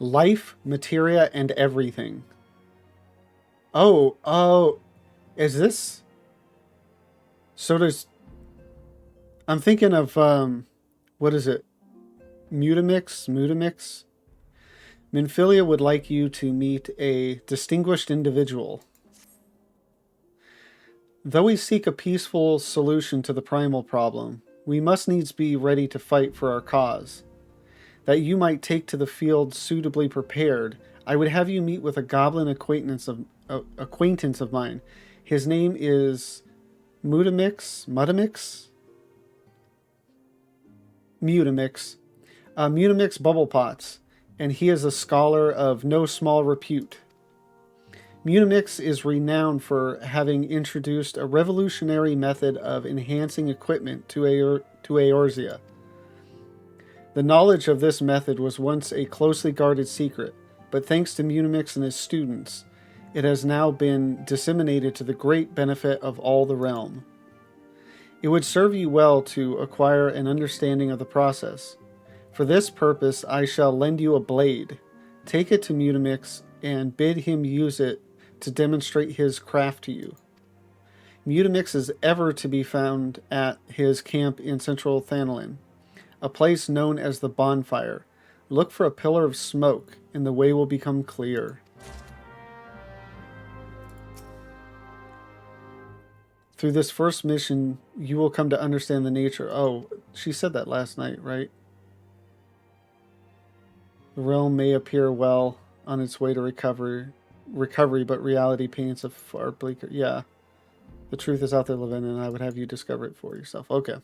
Life, materia, and everything. Oh, is this? So there's. I'm thinking of, what is it? Mutamix? Minfilia would like you to meet a distinguished individual. Though we seek a peaceful solution to the primal problem, we must needs be ready to fight for our cause. That you might take to the field suitably prepared, I would have you meet with a goblin acquaintance of mine. His name is Mutamix. Mutamix Bubblepots, and he is a scholar of no small repute. Mutamix is renowned for having introduced a revolutionary method of enhancing equipment to Eorzea. The knowledge of this method was once a closely guarded secret, but thanks to Mutamix and his students, it has now been disseminated to the great benefit of all the realm. It would serve you well to acquire an understanding of the process. For this purpose, I shall lend you a blade. Take it to Mutamix and bid him use it to demonstrate his craft to you. Mutamix is ever to be found at his camp in central Thanalin, a place known as the Bonfire. Look for a pillar of smoke, and the way will become clear. Through this first mission, you will come to understand the nature. Oh, she said that last night, right? The realm may appear well on its way to recovery, but reality paints a far bleaker. Yeah. The truth is out there, Levin, and I would have you discover it for yourself. Okay.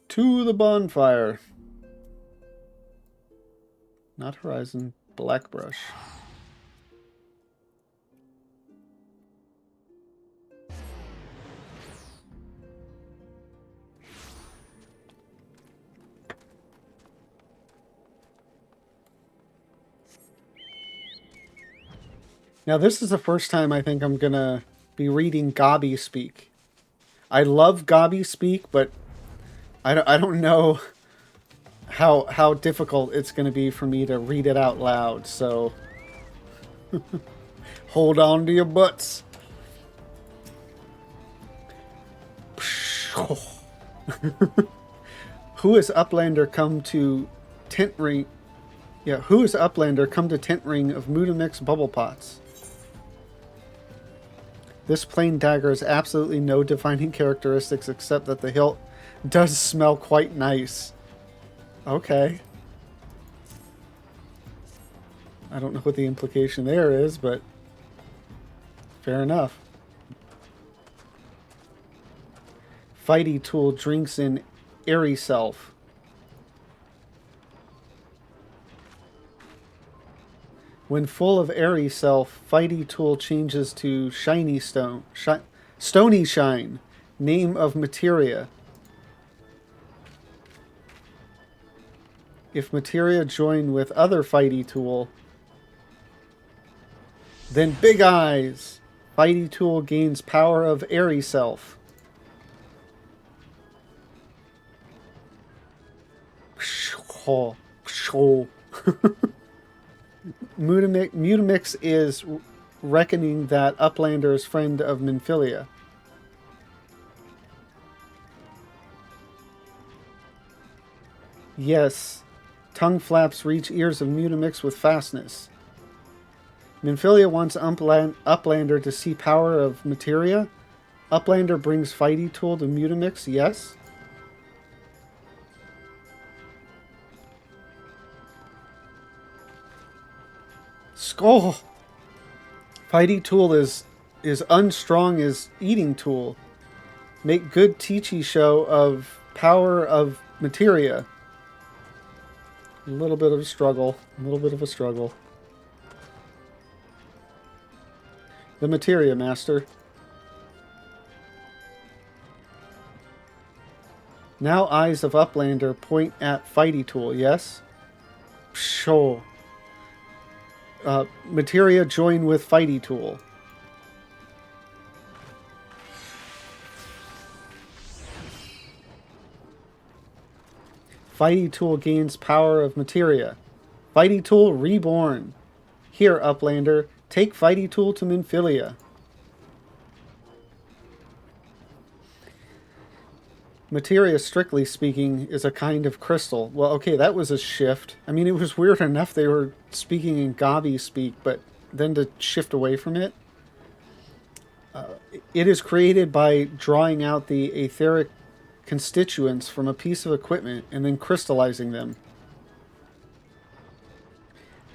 To the bonfire. Not Horizon. Blackbrush. Now, this is the first time I think I'm going to be reading Gabi speak. I love Gabi speak, but I don't know how difficult it's going to be for me to read it out loud, so hold on to your butts. Who is Uplander come to tent ring? Yeah, who is Uplander come to tent ring of Mutamix Bubblepots? This plain dagger has absolutely no defining characteristics except that the hilt does smell quite nice. Okay. I don't know what the implication there is, but fair enough. Fighty tool drinks in airy self. When full of airy self, Fighty tool changes to shiny stone. Stony shine. Name of materia. If materia join with other Fighty tool, then big eyes. Fighty tool gains power of airy self. Mutamix is reckoning that Uplander is friend of Minfilia. Yes, tongue flaps reach ears of Mutamix with fastness. Minfilia wants Uplander to see power of materia. Uplander brings Fighty tool to Mutamix, yes? Skull! Fighty tool is unstrong as eating tool. Make good teachy show of power of materia. A little bit of a struggle. The materia master. Now eyes of Uplander point at Fighty tool, yes? Sure. Materia join with Fighty tool. Fighty Tool gains power of materia. Fighty Tool reborn. Here, Uplander, take Fighty Tool to Minfilia. Materia, strictly speaking, is a kind of crystal. Well, okay, that was a shift. I mean, it was weird enough they were speaking in Gavi speak, but then to shift away from it. It is created by drawing out the etheric constituents from a piece of equipment and then crystallizing them.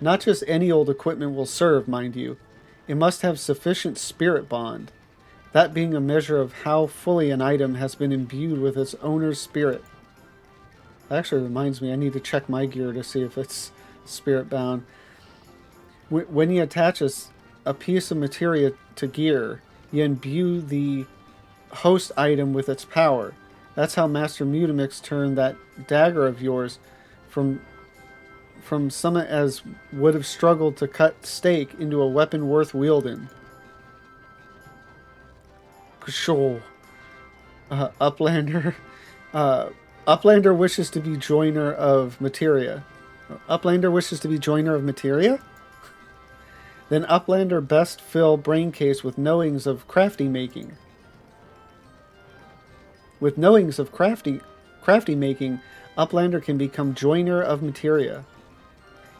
Not just any old equipment will serve, mind you. It must have sufficient spirit bond, that being a measure of how fully an item has been imbued with its owner's spirit. That actually reminds me, I need to check my gear to see if it's spirit bound. When you attach a piece of materia to gear, you imbue the host item with its power. That's how Master Mutamix turned that dagger of yours from someone as would have struggled to cut steak into a weapon worth wielding. Sure. Uplander. Uplander wishes to be joiner of materia. Uplander wishes to be joiner of materia? Then Uplander best fill brain case with knowings of crafty making. With knowings of crafty making, Uplander can become joiner of materia.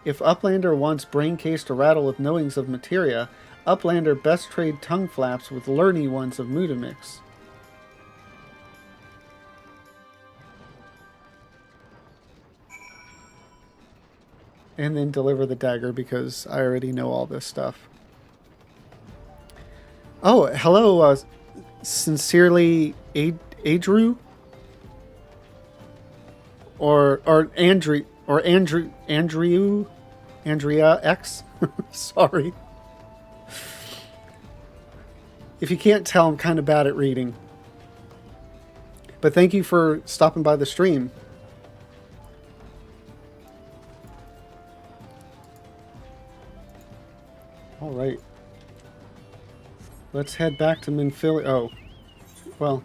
If Uplander wants brain case to rattle with knowings of materia, Uplander best trade tongue flaps with learny ones of Mutamix. And then deliver the dagger because I already know all this stuff. Oh, hello, sincerely, Adrew? Or Andrew, Andrea X? Sorry. If you can't tell, I'm kind of bad at reading. But thank you for stopping by the stream. All right. Let's head back to Minfilia. Oh, well,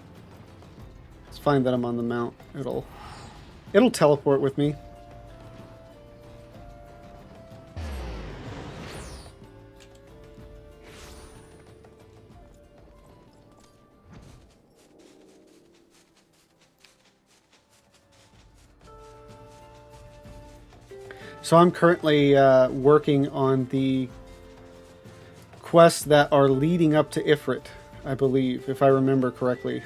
it's fine that I'm on the mount. It'll teleport with me. So I'm currently working on the quests that are leading up to Ifrit, I believe, if I remember correctly.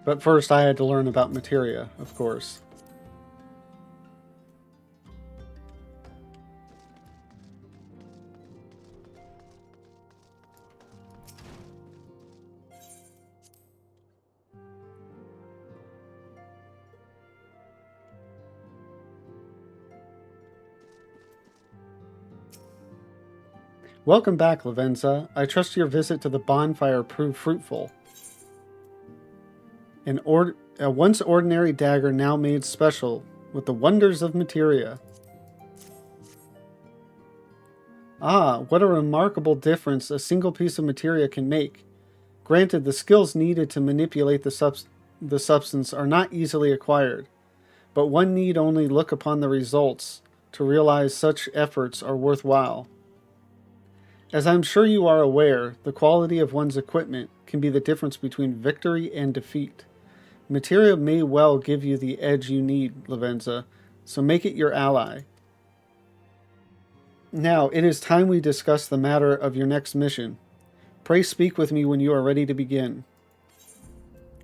But first I had to learn about materia, of course. Welcome back, Lavenza. I trust your visit to the bonfire proved fruitful. A once ordinary dagger now made special with the wonders of materia. Ah, what a remarkable difference a single piece of materia can make. Granted, the skills needed to manipulate the substance are not easily acquired, but one need only look upon the results to realize such efforts are worthwhile. As I'm sure you are aware, the quality of one's equipment can be the difference between victory and defeat. Materia may well give you the edge you need, Lavenza, so make it your ally. Now, it is time we discuss the matter of your next mission. Pray speak with me when you are ready to begin.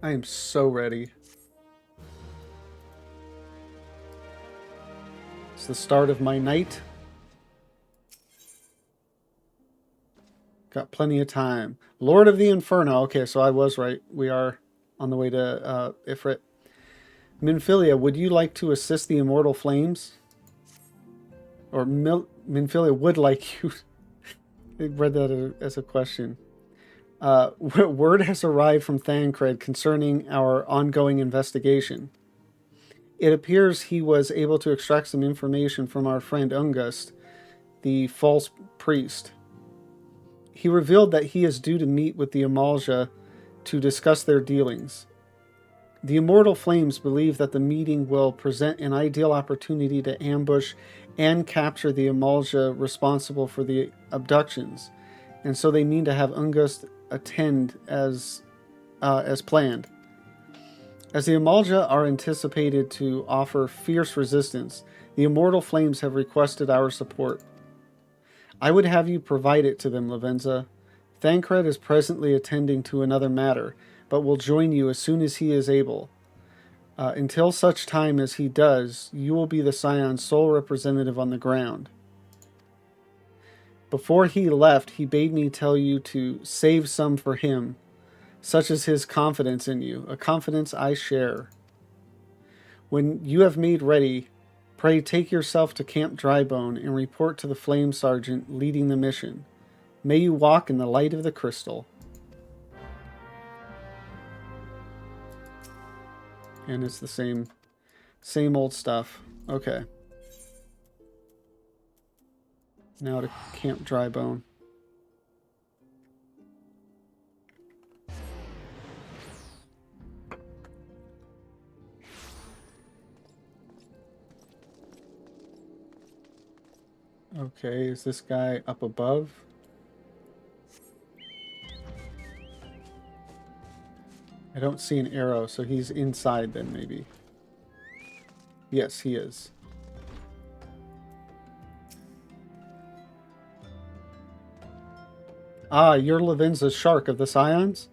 I am so ready. It's the start of my night. Got plenty of time. Lord of the Inferno. Okay, so I was right. We are on the way to Ifrit. Minfilia, would you like to assist the Immortal Flames? Or Minfilia would like you. I read that as a question. Word has arrived from Thancred concerning our ongoing investigation. It appears he was able to extract some information from our friend Ungust, the false priest. He revealed that he is due to meet with the Amalja to discuss their dealings. The Immortal Flames believe that the meeting will present an ideal opportunity to ambush and capture the Amalja responsible for the abductions, and so they mean to have Ungust attend as planned. As the Amalja are anticipated to offer fierce resistance, the Immortal Flames have requested our support. I would have you provide it to them, Lavenza. Thancred is presently attending to another matter, but will join you as soon as he is able. Until such time as he does, you will be the Scion's sole representative on the ground. Before he left, he bade me tell you to save some for him. Such is his confidence in you, a confidence I share. When you have made ready, pray take yourself to Camp Drybone and report to the Flame Sergeant leading the mission. May you walk in the light of the crystal. And it's the same old stuff. Okay. Now to Camp Drybone. Okay, is this guy up above? I don't see an arrow, so he's inside then, maybe. Yes, he is. Ah, you're Lavenza's Shark of the Scions?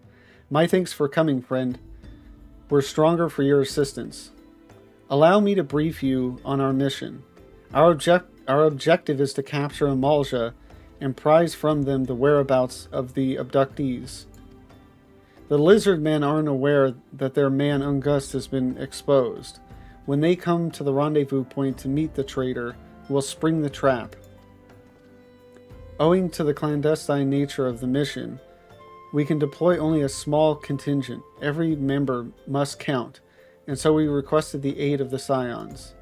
My thanks for coming, friend. We're stronger for your assistance. Allow me to brief you on our mission. Our objective is to capture Amalja and prize from them the whereabouts of the abductees. The lizard men aren't aware that their man Ungust has been exposed. When they come to the rendezvous point to meet the traitor, we'll spring the trap. Owing to the clandestine nature of the mission, we can deploy only a small contingent. Every member must count, and so we requested the aid of the Scions.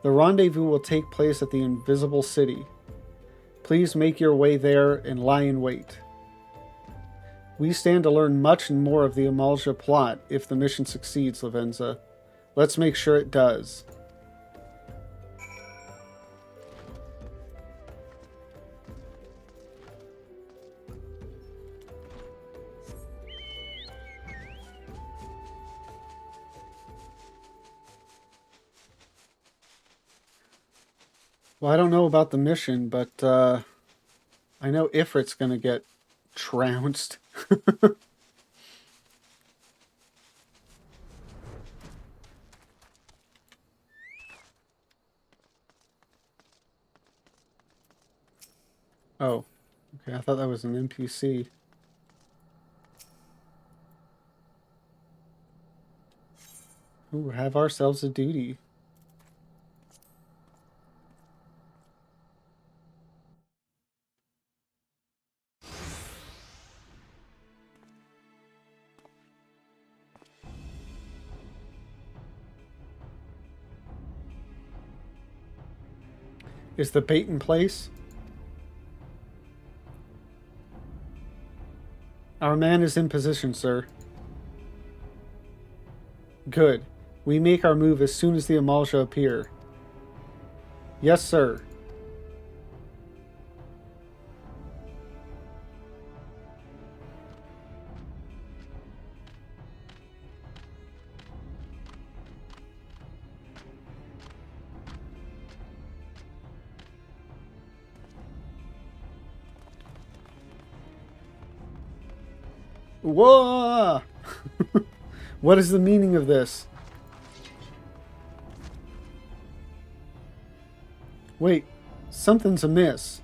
The rendezvous will take place at the Invisible City. Please make your way there and lie in wait. We stand to learn much more of the Amalja plot if the mission succeeds, Lavenza. Let's make sure it does. Well, I don't know about the mission, but I know Ifrit's going to get trounced. Oh, okay. I thought that was an NPC. Ooh, have ourselves a duty. Is the bait in place? Our man is in position, sir. Good. We make our move as soon as the Amalja appear. Yes, sir. Whoa! What is the meaning of this? Wait, something's amiss.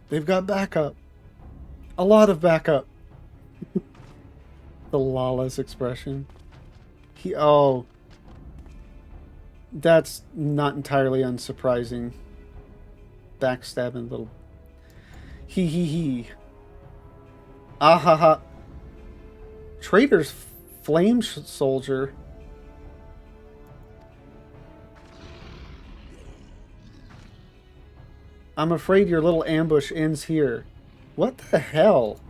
They've got backup. A lot of backup. The lawless expression. Oh. That's not entirely unsurprising. Backstabbing little... He he he. Ah ha ha. Traitor's flame soldier. I'm afraid your little ambush ends here. What the hell?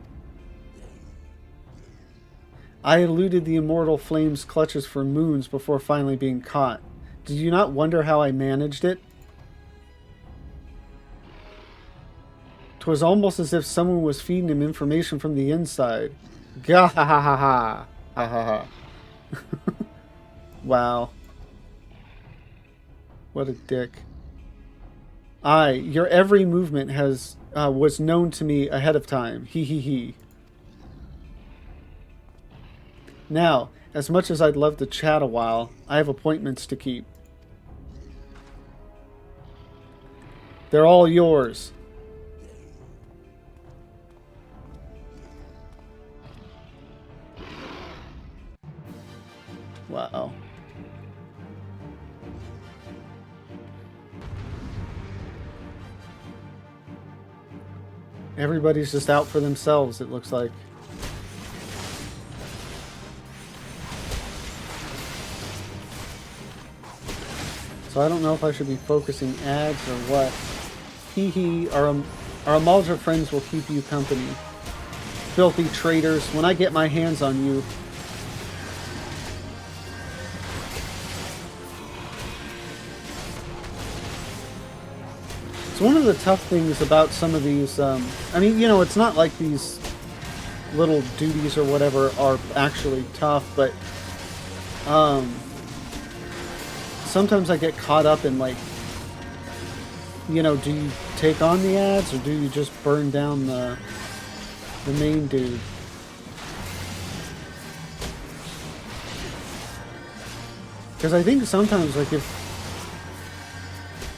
I eluded the immortal flame's clutches for moons before finally being caught. Did you not wonder how I managed it? 'Twas almost as if someone was feeding him information from the inside. Gah ha ha ha ha. Ha ha ha. Wow. What a dick. Aye, your every movement was known to me ahead of time. He he he. Now, as much as I'd love to chat a while, I have appointments to keep. They're all yours. Wow. Everybody's just out for themselves, it looks like. So I don't know if I should be focusing ads or what. Hee hee, our Amalja friends will keep you company. Filthy traitors, when I get my hands on you. It's one of the tough things about some of these, I mean, you know, it's not like these little duties or whatever are actually tough, but sometimes I get caught up in, like, you know, do you take on the ads or do you just burn down the main dude? Because I think sometimes,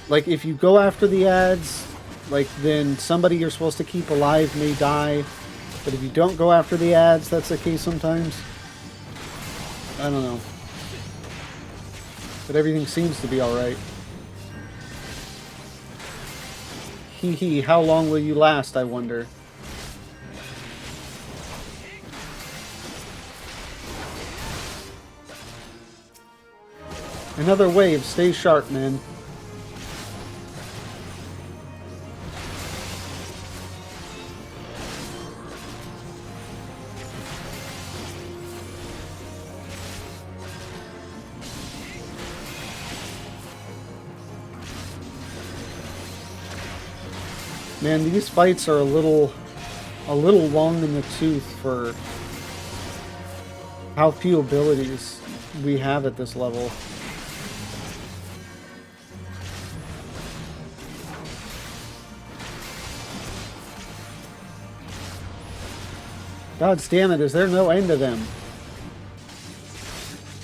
like if you go after the ads, like then somebody you're supposed to keep alive may die. But if you don't go after the ads, that's the case sometimes. I don't know. But everything seems to be alright. Hee hee, how long will you last, I wonder? Another wave, stay sharp, man. Man, these fights are a little long in the tooth for how few abilities we have at this level. God damn it, is there no end to them?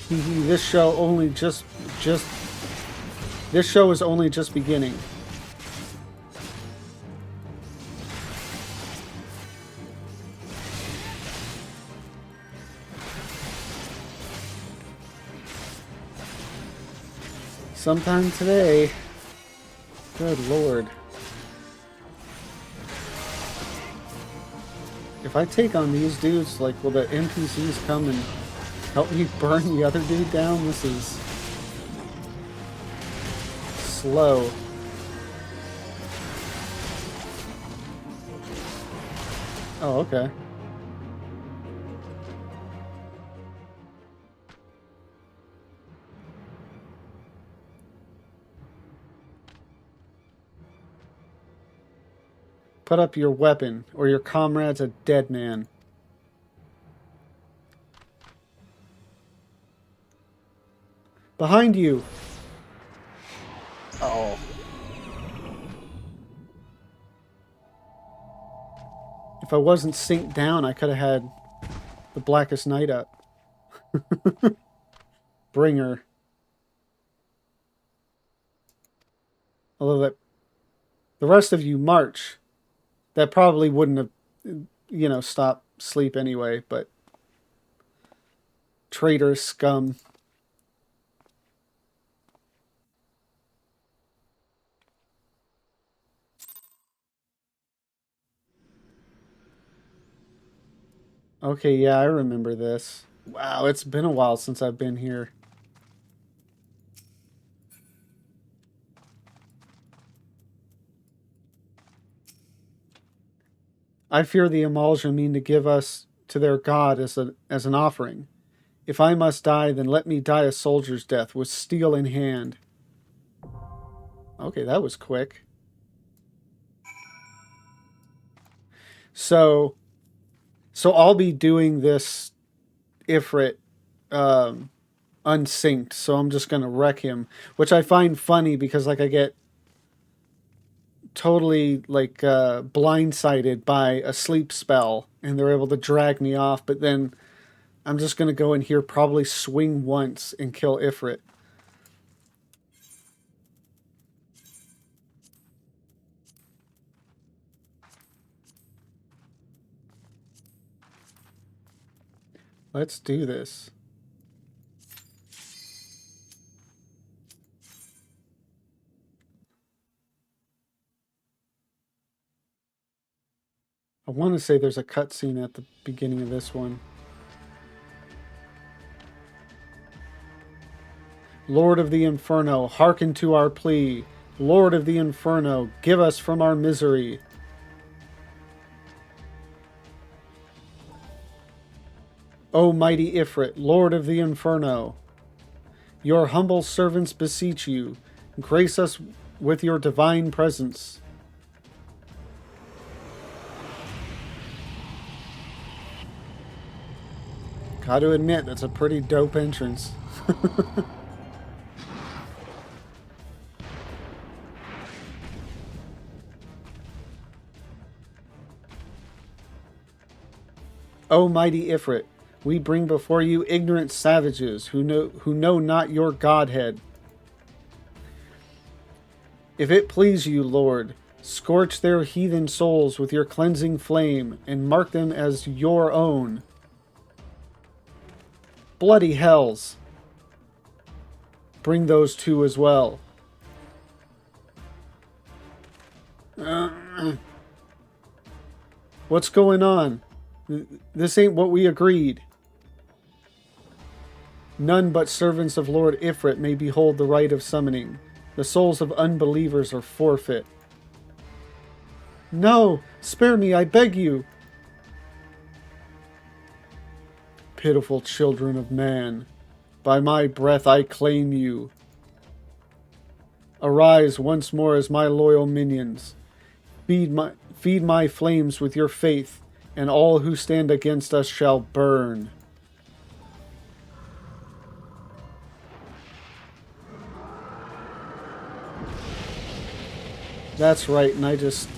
This show is only just beginning. Sometime today. Good lord. If I take on these dudes, like, will the NPCs come and help me burn the other dude down? This is slow. Oh, okay. Put up your weapon, or your comrade's a dead man. Behind you! Oh. If I wasn't synced down, I could have had the Blackest Night up. Bringer. Although that the rest of you march. That probably wouldn't have, you know, stopped sleep anyway, but traitor scum. Okay, yeah, I remember this. Wow, it's been a while since I've been here. I fear the Amalja mean to give us to their god as an offering. If I must die, then let me die a soldier's death with steel in hand. Okay, that was quick. So I'll be doing this Ifrit unsynced, so I'm just gonna wreck him, which I find funny because like I get totally like blindsided by a sleep spell and they're able to drag me off, but then I'm just gonna go in here, probably swing once and kill Ifrit. Let's do this. I want to say there's a cutscene at the beginning of this one. Lord of the Inferno, hearken to our plea. Lord of the Inferno, give us from our misery. O mighty Ifrit, Lord of the Inferno, your humble servants beseech you, grace us with your divine presence. Gotta admit, that's a pretty dope entrance. O mighty Ifrit, we bring before you ignorant savages who know not your godhead. If it please you, Lord, scorch their heathen souls with your cleansing flame and mark them as your own. Bloody hells. Bring those two as well. What's going on? This ain't what we agreed. None but servants of Lord Ifrit may behold the rite of summoning. The souls of unbelievers are forfeit. No! Spare me, I beg you! Pitiful children of man, by my breath I claim you. Arise once more as my loyal minions. Feed my flames with your faith, and all who stand against us shall burn. That's right, and I just...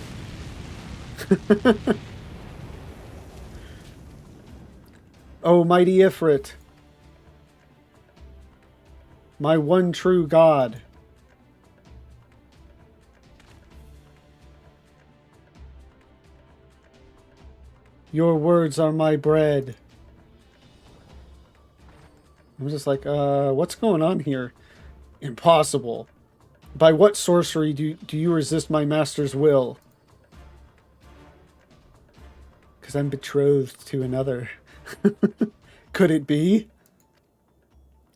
O mighty Ifrit, my one true God. Your words are my bread. I'm just like, what's going on here? Impossible. By what sorcery do you resist my master's will? Because I'm betrothed to another. Could it be?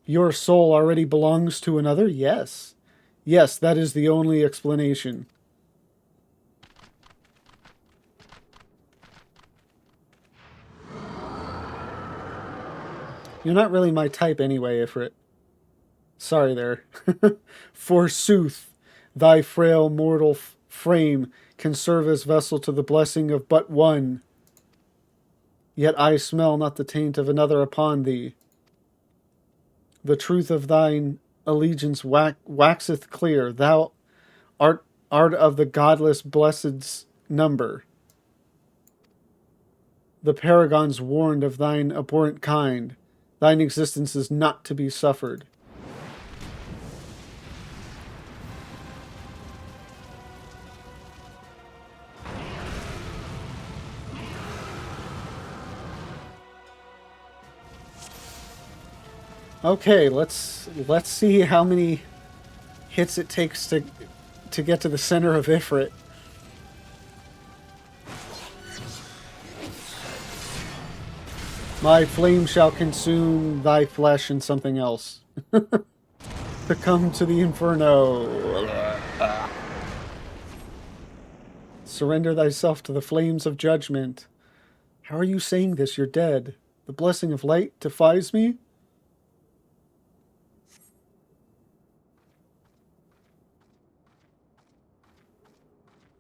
Your soul already belongs to another? Yes. Yes, that is the only explanation. You're not really my type anyway, Ifrit. Sorry there. Forsooth, thy frail mortal frame can serve as vessel to the blessing of but one. Yet I smell not the taint of another upon thee. The truth of thine allegiance waxeth clear. Thou art of the godless blessed's number. The paragons warned of thine abhorrent kind. Thine existence is not to be suffered. Okay, let's see how many hits it takes to get to the center of Ifrit. My flame shall consume thy flesh and something else. To come to the inferno. Surrender thyself to the flames of judgment. How are you saying this? You're dead. The blessing of light defies me?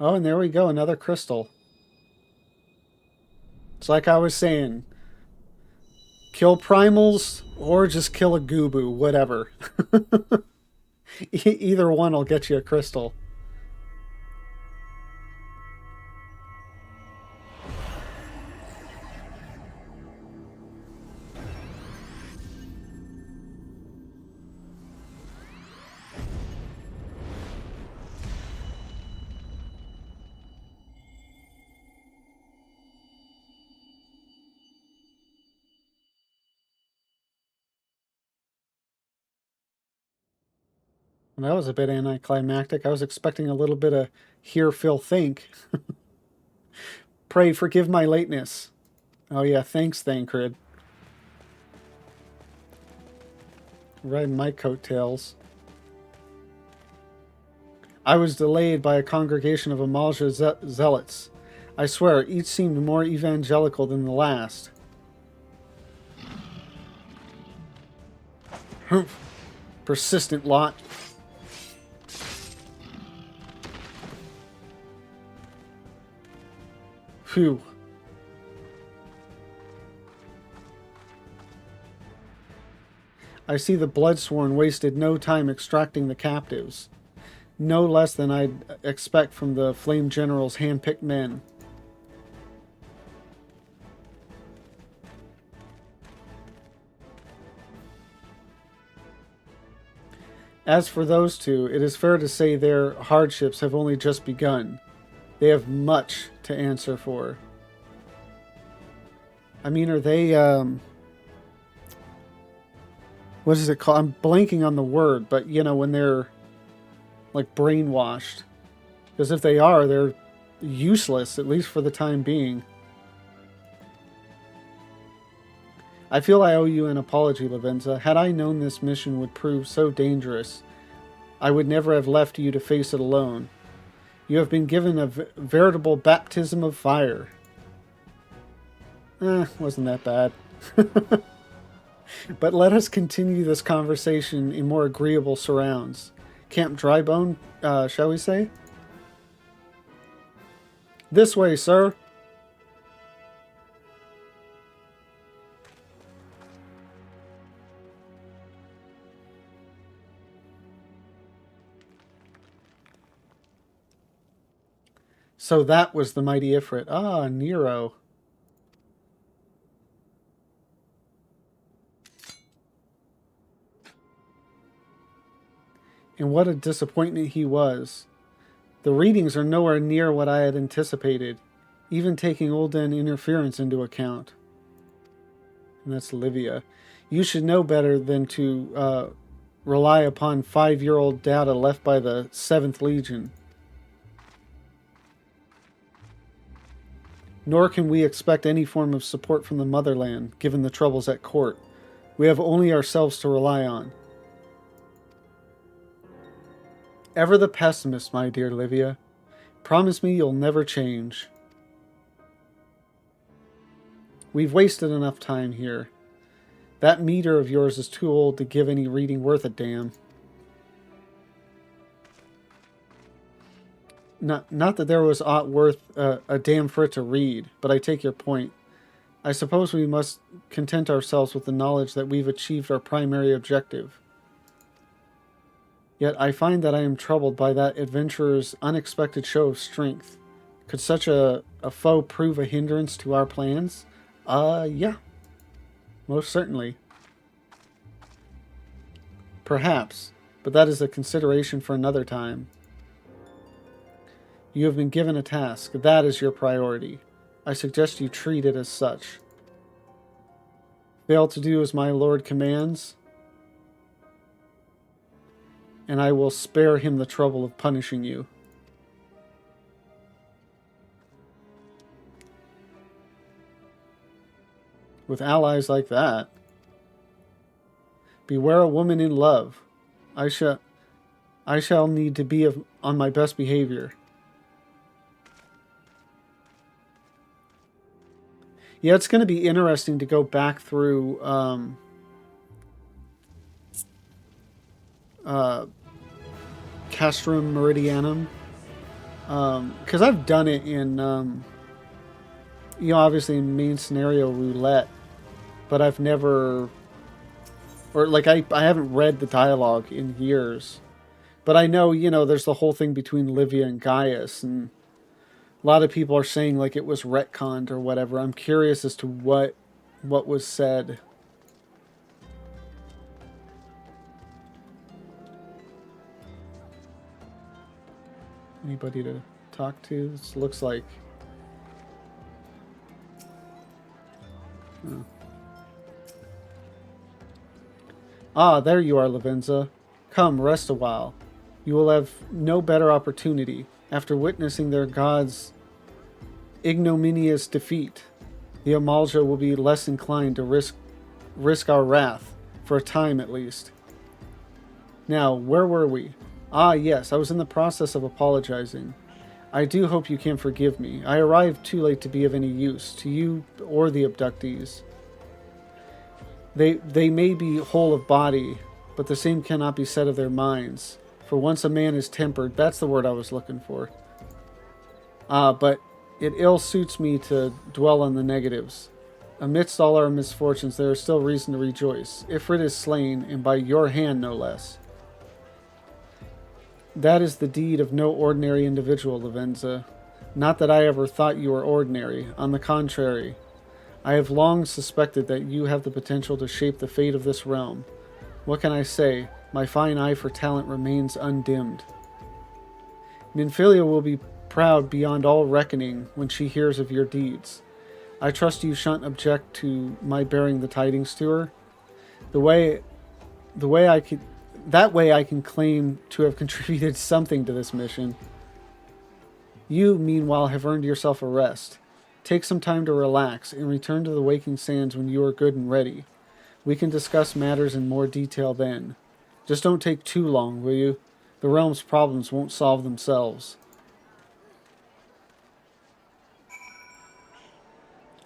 Oh, and there we go, another crystal. It's like I was saying. Kill primals or just kill a Goobu, whatever. Either one will get you a crystal. That was a bit anticlimactic. I was expecting a little bit of hear, feel, think. Pray forgive my lateness. Oh yeah, thanks, Thancred. Riding my coattails. I was delayed by a congregation of Amalja zealots. I swear, each seemed more evangelical than the last. Humph. Persistent lot. Phew. I see the Bloodsworn wasted no time extracting the captives. No less than I'd expect from the Flame General's hand-picked men. As for those two, it is fair to say their hardships have only just begun. They have much to answer for. I mean, are they, what is it called? I'm blanking on the word, but, you know, when they're, like, brainwashed. Because if they are, they're useless, at least for the time being. I feel I owe you an apology, Lavenza. Had I known this mission would prove so dangerous, I would never have left you to face it alone. You have been given a veritable baptism of fire. Wasn't that bad. But let us continue this conversation in more agreeable surrounds. Camp Drybone, shall we say? This way, sir. So that was the mighty Ifrit. Ah, Nero. And what a disappointment he was. The readings are nowhere near what I had anticipated, even taking Ulden interference into account. And that's Livia. You should know better than to rely upon 5-year-old data left by the 7th Legion. Nor can we expect any form of support from the motherland, given the troubles at court. We have only ourselves to rely on. Ever the pessimist, my dear Livia. Promise me you'll never change. We've wasted enough time here. That meter of yours is too old to give any reading worth a damn. Not that there was aught worth a damn for it to read, but I take your point. I suppose we must content ourselves with the knowledge that we've achieved our primary objective. Yet I find that I am troubled by that adventurer's unexpected show of strength. Could such a foe prove a hindrance to our plans? Yeah. Most certainly. Perhaps, but that is a consideration for another time. You have been given a task. That is your priority. I suggest you treat it as such. Fail to do as my lord commands, and I will spare him the trouble of punishing you. with allies like that. Beware a woman in love. I shall need to be on my best behavior. Yeah, it's going to be interesting to go back through Castrum Meridianum. Because I've done it in, obviously in main scenario roulette, but I've never, or like I haven't read the dialogue in years. But I know, there's the whole thing between Livia and Gaius, and a lot of people are saying like it was retconned or whatever. I'm curious as to what was said. Anybody to talk to? This looks like... Oh. Ah, there you are, Lavenza. Come, rest a while. You will have no better opportunity. After witnessing their god's ignominious defeat, the Amalja will be less inclined to risk our wrath, for a time at least. Now, where were we? Ah, yes, I was in the process of apologizing. I do hope you can forgive me. I arrived too late to be of any use, to you or the abductees. They may be whole of body, but the same cannot be said of their minds. For once a man is tempered, that's the word I was looking for. But it ill suits me to dwell on the negatives. Amidst all our misfortunes, there is still reason to rejoice. Ifrit is slain, and by your hand no less. That is the deed of no ordinary individual, Lavenza. Not that I ever thought you were ordinary. On the contrary, I have long suspected that you have the potential to shape the fate of this realm. What can I say? My fine eye for talent remains undimmed. Minfilia will be proud beyond all reckoning when she hears of your deeds. I trust you shan't object to my bearing the tidings to her. That way I can claim to have contributed something to this mission. You, meanwhile, have earned yourself a rest. Take some time to relax and return to the Waking Sands when you are good and ready. We can discuss matters in more detail then. Just don't take too long, will you? The realm's problems won't solve themselves.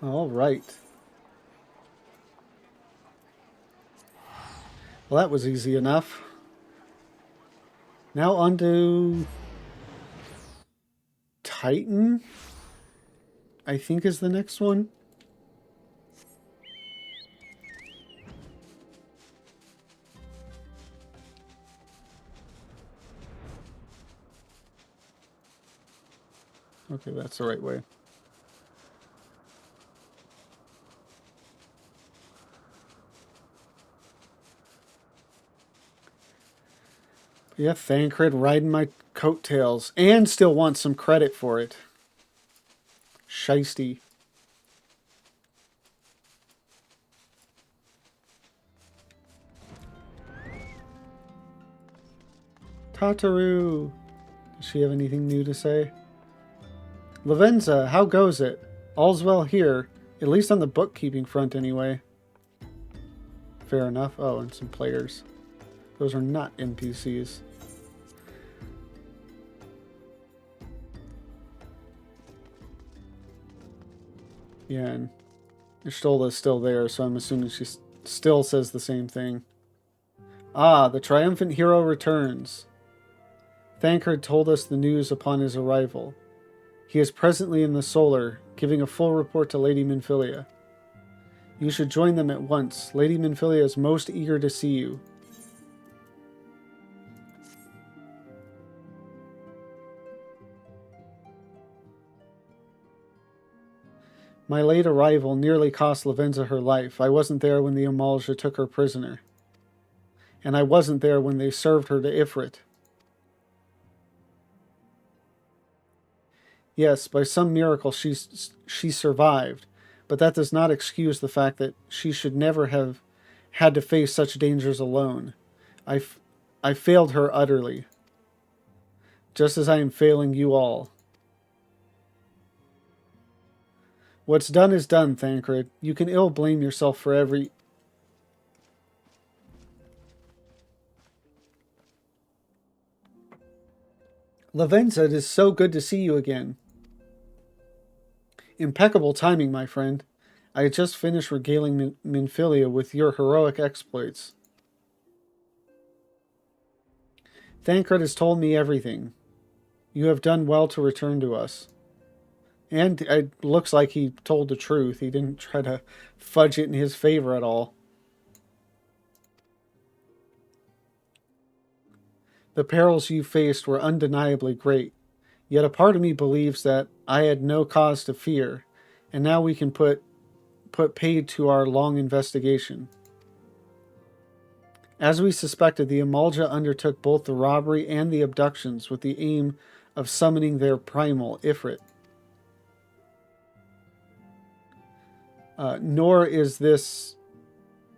All right. Well, that was easy enough. Now on to Titan, I think is the next one. Okay, that's the right way. Yeah, Thancred riding my coattails and still wants some credit for it. Shiesty. Tataru. Does she have anything new to say? Lavenza, how goes it? All's well here, at least on the bookkeeping front anyway. Fair enough. Oh, and some players. Those are not NPCs. Yeah, and Ishtolda's still there, so I'm assuming she still says the same thing. Ah, the triumphant hero returns. Thancred told us the news upon his arrival. He is presently in the Solar, giving a full report to Lady Minfilia. You should join them at once. Lady Minfilia is most eager to see you. My late arrival nearly cost Lavenza her life. I wasn't there when the Amalja took her prisoner. And I wasn't there when they served her to Ifrit. Yes, by some miracle she survived, but that does not excuse the fact that she should never have had to face such dangers alone. I failed her utterly, just as I am failing you all. What's done is done, Thancred. You can ill blame yourself for every... Lavenza, it is so good to see you again. Impeccable timing, my friend. I had just finished regaling Minfilia with your heroic exploits. Thancred has told me everything. You have done well to return to us. And it looks like he told the truth. He didn't try to fudge it in his favor at all. The perils you faced were undeniably great. Yet a part of me believes that I had no cause to fear, and now we can put paid to our long investigation. As we suspected, the Amalja undertook both the robbery and the abductions with the aim of summoning their primal Ifrit. Nor is this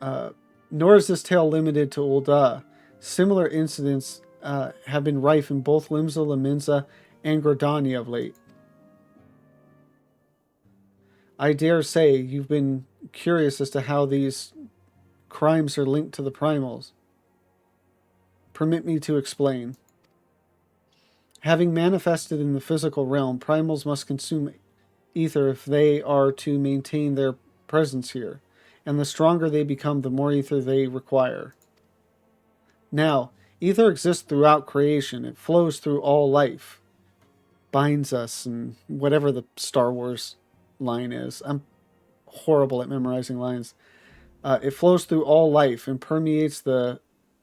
tale limited to Ul'dah. Similar incidents have been rife in both Limsa Lominsa and Gridania of late. I dare say you've been curious as to how these crimes are linked to the primals. Permit me to explain. Having manifested in the physical realm, primals must consume ether if they are to maintain their presence here, and the stronger they become, the more ether they require. Now, ether exists throughout creation. It flows through all life. Binds us, and whatever the Star Wars line is. I'm horrible at memorizing lines. It flows through all life and permeates the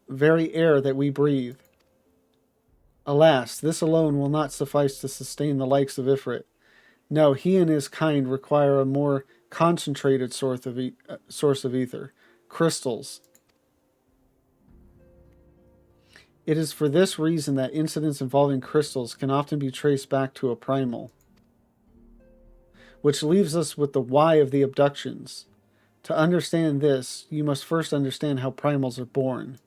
very air that we breathe. Alas, this alone will not suffice to sustain the likes of Ifrit. No, he and his kind require a more concentrated source of ether. Crystals. It is for this reason that incidents involving crystals can often be traced back to a primal. Which leaves us with the why of the abductions. To understand this, you must first understand how primals are born.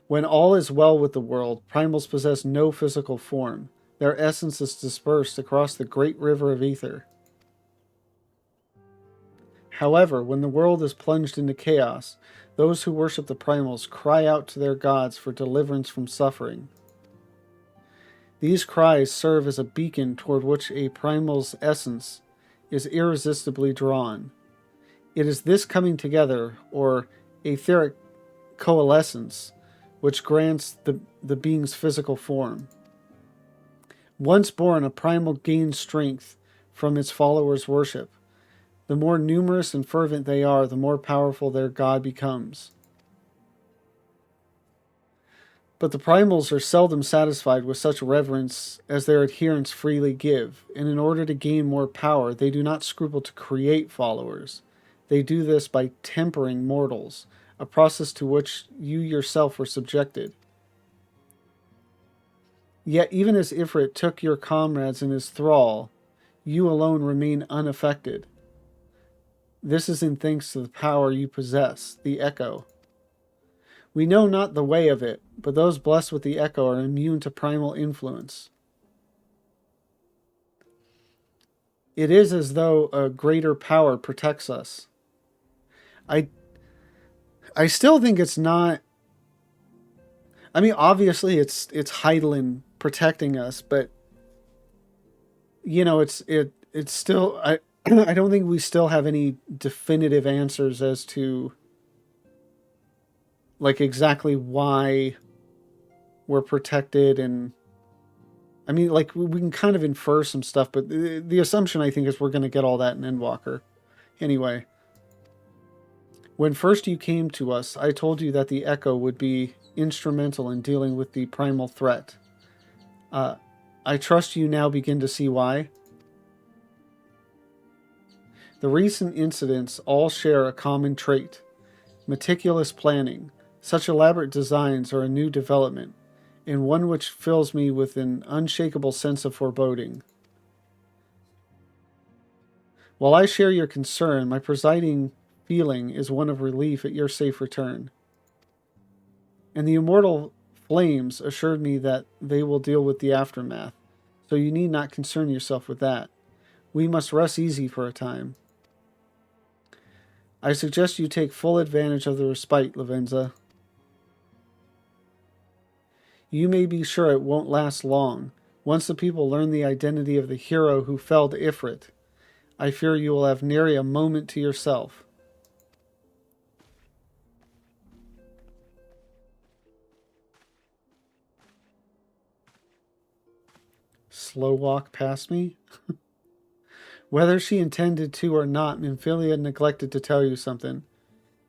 When all is well with the world, primals possess no physical form. Their essence is dispersed across the great river of ether. However, when the world is plunged into chaos, those who worship the primals cry out to their gods for deliverance from suffering. These cries serve as a beacon toward which a primal's essence is irresistibly drawn. It is this coming together, or etheric coalescence, which grants the being's physical form. Once born, a primal gains strength from its followers' worship. The more numerous and fervent they are, the more powerful their god becomes. But the primals are seldom satisfied with such reverence as their adherents freely give, and in order to gain more power, they do not scruple to create followers. They do this by tempering mortals, a process to which you yourself were subjected. Yet even as Ifrit took your comrades in his thrall, you alone remain unaffected. This is in thanks to the power you possess, the Echo. We know not the way of it, but those blessed with the Echo are immune to primal influence. It is as though a greater power protects us. I still think it's not... I mean, obviously it's Heidelin protecting us, but you know, it's still... I don't think we still have any definitive answers as to like exactly why we're protected, and I mean, like we can kind of infer some stuff, but the assumption I think is we're going to get all that in Endwalker. Anyway, when first you came to us, I told you that the Echo would be instrumental in dealing with the primal threat. I trust you now begin to see why. The recent incidents all share a common trait: meticulous planning. Such elaborate designs are a new development, and one which fills me with an unshakable sense of foreboding. While I share your concern, my presiding feeling is one of relief at your safe return. And the immortal flames assured me that they will deal with the aftermath, so you need not concern yourself with that. We must rest easy for a time. I suggest you take full advantage of the respite, Lavenza. You may be sure it won't last long. Once the people learn the identity of the hero who felled Ifrit, I fear you will have nary a moment to yourself. Slow walk past me? Whether she intended to or not, Nymphilia neglected to tell you something.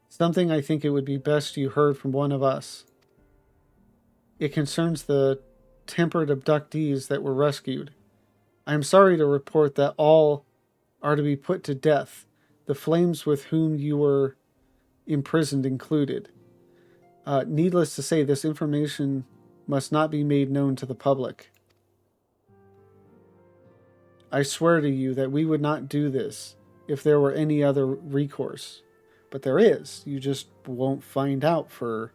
Something I think it would be best you heard from one of us. It concerns the tempered abductees that were rescued. I am sorry to report that all are to be put to death, the flames with whom you were imprisoned included. Needless to say, this information must not be made known to the public. I swear to you that we would not do this if there were any other recourse. But there is. You just won't find out for...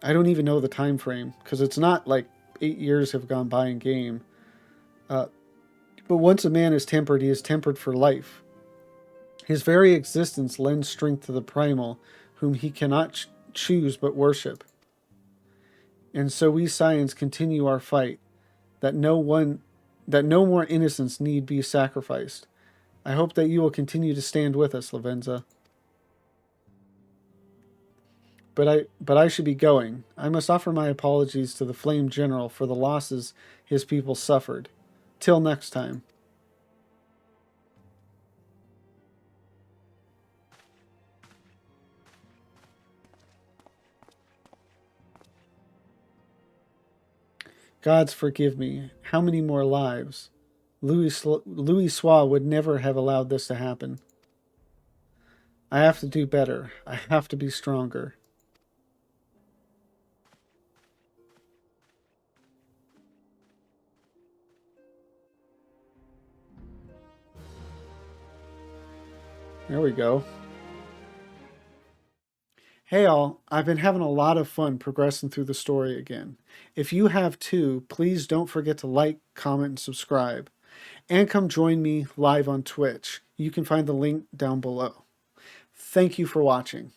I don't even know the time frame, because it's not like 8 years have gone by in game. But once a man is tempered, he is tempered for life. His very existence lends strength to the primal, whom he cannot choose but worship. And so we Scions continue our fight, that no more innocents need be sacrificed. I hope that you will continue to stand with us, Lavenza. But I should be going. I must offer my apologies to the Flame General for the losses his people suffered. Till next time. Gods forgive me. How many more lives? Louis Sois would never have allowed this to happen. I have to do better. I have to be stronger. There we go. Hey all, I've been having a lot of fun progressing through the story again. If you have too, please don't forget to like, comment, and subscribe. And come join me live on Twitch. You can find the link down below. Thank you for watching.